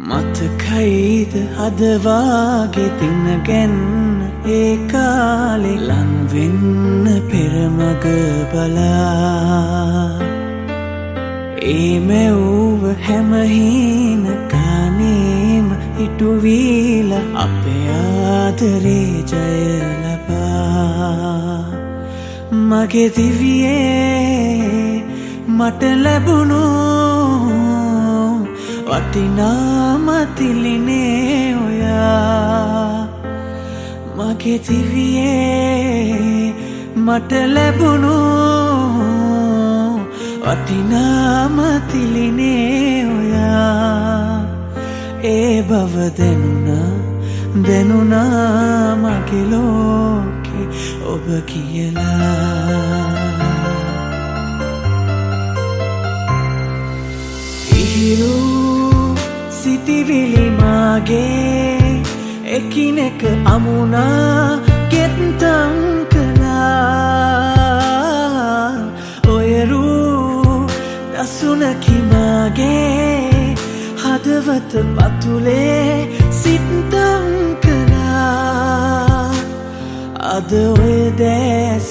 මතකයිද හදවාගේ තිනගැන්න ඒ කාලෙ ලංවෙන්න පෙරමග බලා ඒ මැව්ව හැමහින ගානේම ඉටුවීල අපේ ආදරේ ජය ලබා මගේ දිවියේ මට ලැබුණු වටිනාම තිලිනේ ඔයා මගේ දිවියේ මට ලැබුණු වටිනාම තිලිනේ ඔයා ඒ බව දැනුණා මගේ ලෝකේ ඔබ කියලා ඉහිරු සිතිවිලි මාගේ එකිනෙක අමුණා ගෙත්තම් කළා ඔයරු දසුනකි මාගේ හදවත පතුලේ සිත්තම් කළා අද ඔය දැස